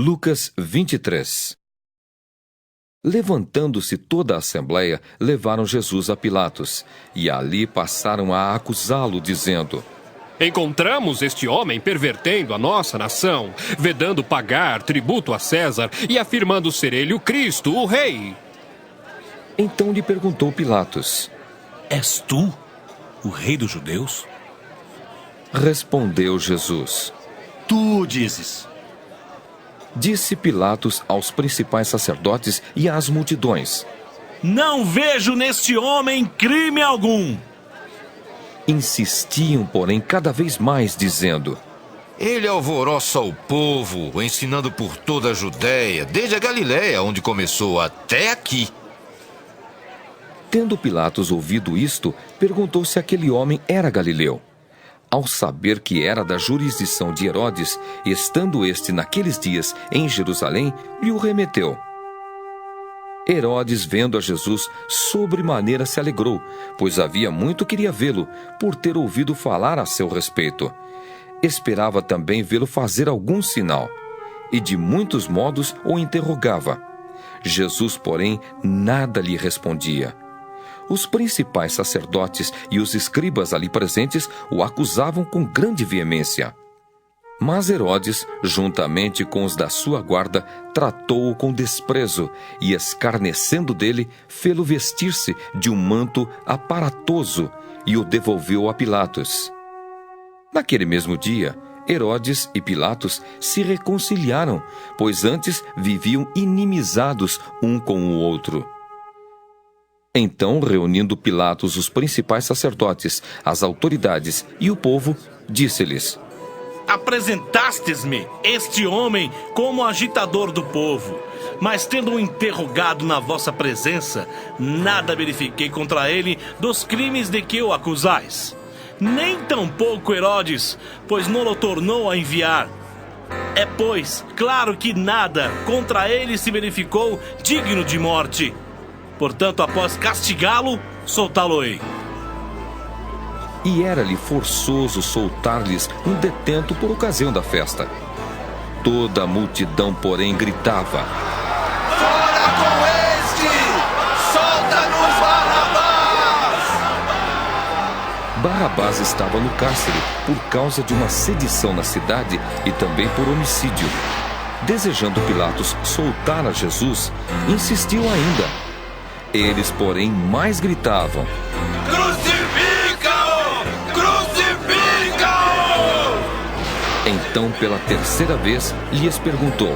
Lucas 23. Levantando-se toda a assembleia, levaram Jesus a Pilatos, e ali passaram a acusá-lo, dizendo: Encontramos este homem pervertendo a nossa nação, vedando pagar tributo a César e afirmando ser ele o Cristo, o Rei. Então lhe perguntou Pilatos: És tu o rei dos judeus? Respondeu Jesus: Tu dizes. Disse Pilatos aos principais sacerdotes e às multidões: Não vejo neste homem crime algum. Insistiam, porém, cada vez mais, dizendo: Ele alvoroça o povo, ensinando por toda a Judéia, desde a Galiléia, onde começou, até aqui. Tendo Pilatos ouvido isto, perguntou se aquele homem era galileu. Ao saber que era da jurisdição de Herodes, estando este naqueles dias em Jerusalém, lhe o remeteu. Herodes, vendo a Jesus, sobremaneira se alegrou, pois havia muito queria vê-lo, por ter ouvido falar a seu respeito. Esperava também vê-lo fazer algum sinal, e de muitos modos o interrogava. Jesus, porém, nada lhe respondia. Os principais sacerdotes e os escribas ali presentes o acusavam com grande veemência. Mas Herodes, juntamente com os da sua guarda, tratou-o com desprezo e, escarnecendo dele, fê-lo vestir-se de um manto aparatoso e o devolveu a Pilatos. Naquele mesmo dia, Herodes e Pilatos se reconciliaram, pois antes viviam inimizados um com o outro. Então, reunindo Pilatos os principais sacerdotes, as autoridades e o povo, disse-lhes: Apresentastes-me este homem como agitador do povo, mas tendo-o interrogado na vossa presença, nada verifiquei contra ele dos crimes de que o acusais. Nem tampouco Herodes, pois não o tornou a enviar. É, pois, claro que nada contra ele se verificou digno de morte. Portanto, após castigá-lo, soltá-lo-ei. E era-lhe forçoso soltar-lhes um detento por ocasião da festa. Toda a multidão, porém, gritava: Fora com este! Solta-nos Barrabás! Barrabás estava no cárcere por causa de uma sedição na cidade e também por homicídio. Desejando Pilatos soltar a Jesus, insistiu ainda. Eles, porém, mais gritavam: Crucifica-o! Crucifica-o! Então, pela terceira vez, lhes perguntou: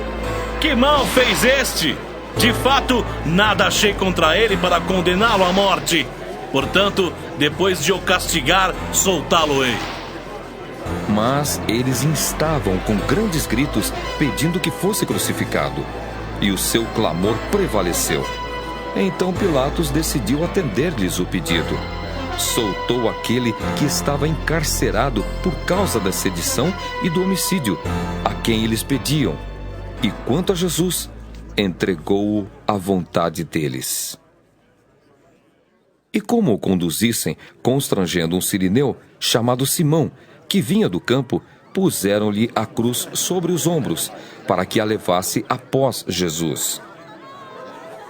Que mal fez este? De fato, nada achei contra ele para condená-lo à morte. Portanto, depois de o castigar, soltá-lo-ei. Mas eles instavam com grandes gritos, pedindo que fosse crucificado. E o seu clamor prevaleceu. Então Pilatos decidiu atender-lhes o pedido. Soltou aquele que estava encarcerado por causa da sedição e do homicídio, a quem eles pediam. E quanto a Jesus, entregou-o à vontade deles. E como o conduzissem, constrangendo um sirineu chamado Simão, que vinha do campo, puseram-lhe a cruz sobre os ombros, para que a levasse após Jesus.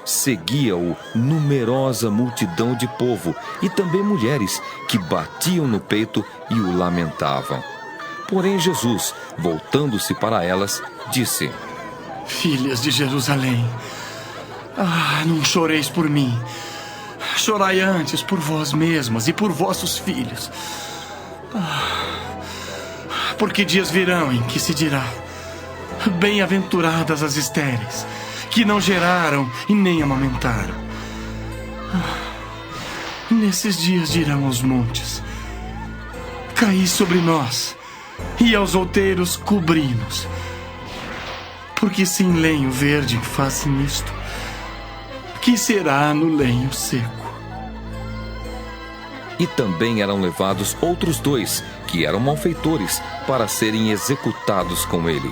Seguia-o numerosa multidão de povo e também mulheres que batiam no peito e o lamentavam. Porém Jesus, voltando-se para elas, disse: Filhas de Jerusalém, não choreis por mim. Chorai antes por vós mesmas e por vossos filhos. Porque dias virão em que se dirá: bem-aventuradas as estéreis, que não geraram e nem amamentaram. Nesses dias dirão aos montes: caí sobre nós, e aos outeiros cobri-nos. Porque sem lenho verde fazem isto, que será no lenho seco? E também eram levados outros dois, que eram malfeitores, para serem executados com ele.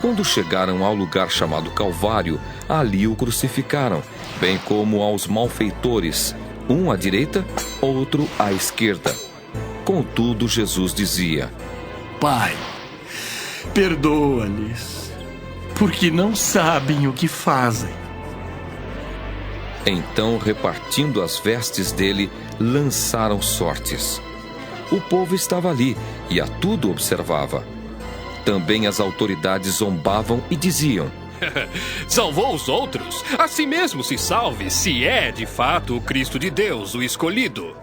Quando chegaram ao lugar chamado Calvário, ali o crucificaram, bem como aos malfeitores, um à direita, outro à esquerda. Contudo, Jesus dizia: Pai, perdoa-lhes, porque não sabem o que fazem. Então, repartindo as vestes dele, lançaram sortes. O povo estava ali e a tudo observava. Também as autoridades zombavam e diziam: Salvou os outros? A si mesmo se salve, se é de fato o Cristo de Deus, o escolhido.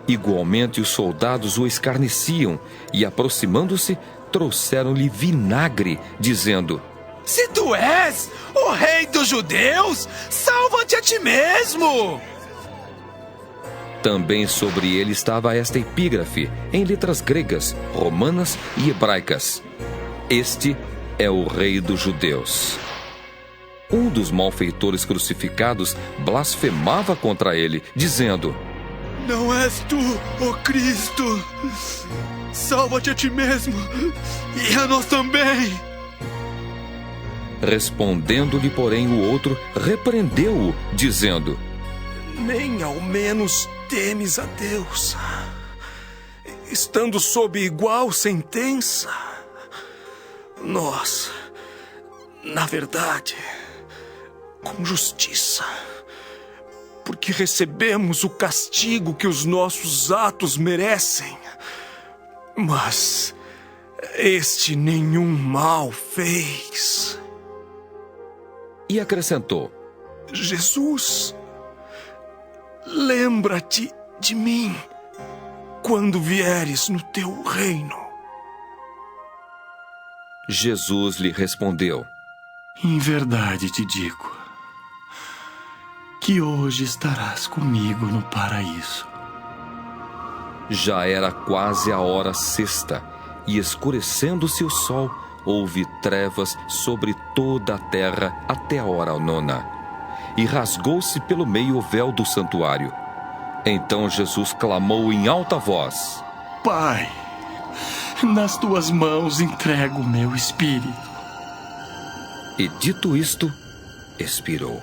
Igualmente os soldados o escarneciam e, aproximando-se, trouxeram-lhe vinagre, dizendo: Se tu és o rei dos judeus, salva-te a ti mesmo! Também sobre ele estava esta epígrafe, em letras gregas, romanas e hebraicas: Este é o rei dos judeus. Um dos malfeitores crucificados blasfemava contra ele, dizendo: Não és tu, ó Cristo! Salva-te a ti mesmo e a nós também! Respondendo-lhe, porém, o outro repreendeu-o, dizendo: Nem ao menos temes a Deus, estando sob igual sentença. Nós, na verdade, com justiça, porque recebemos o castigo que os nossos atos merecem. Mas este nenhum mal fez. E acrescentou: Jesus, lembra-te de mim quando vieres no teu reino. Jesus lhe respondeu: Em verdade te digo que hoje estarás comigo no paraíso. Já era quase a hora sexta, e escurecendo-se o sol, houve trevas sobre toda a terra até a hora nona. E rasgou-se pelo meio o véu do santuário. Então Jesus clamou em alta voz: Pai, nas tuas mãos entrego o meu espírito. E dito isto, expirou.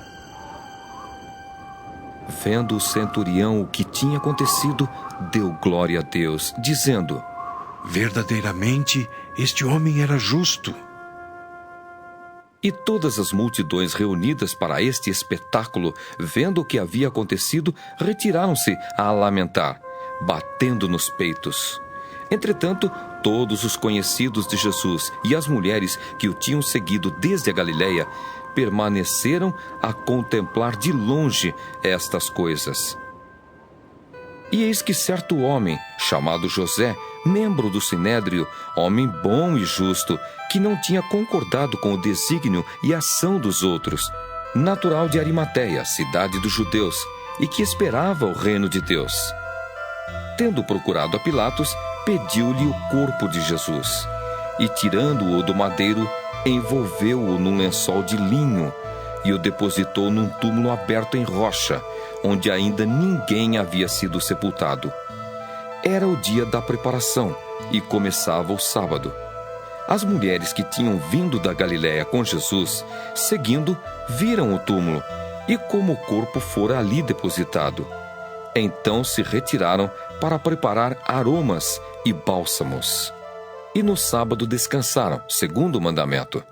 Vendo o centurião o que tinha acontecido, deu glória a Deus, dizendo: Verdadeiramente, este homem era justo. E todas as multidões reunidas para este espetáculo, vendo o que havia acontecido, retiraram-se a lamentar, batendo nos peitos. Entretanto, todos os conhecidos de Jesus e as mulheres que o tinham seguido desde a Galileia permaneceram a contemplar de longe estas coisas. E eis que certo homem, chamado José, membro do Sinédrio, homem bom e justo, que não tinha concordado com o desígnio e ação dos outros, natural de Arimateia, cidade dos judeus, e que esperava o reino de Deus. Tendo procurado a Pilatos, pediu-lhe o corpo de Jesus, e tirando-o do madeiro, envolveu-o num lençol de linho e o depositou num túmulo aberto em rocha, onde ainda ninguém havia sido sepultado. Era o dia da preparação e começava o sábado. As mulheres que tinham vindo da Galiléia com Jesus, seguindo, viram o túmulo e como o corpo fora ali depositado. Então se retiraram para preparar aromas e bálsamos. E no sábado descansaram, segundo o mandamento.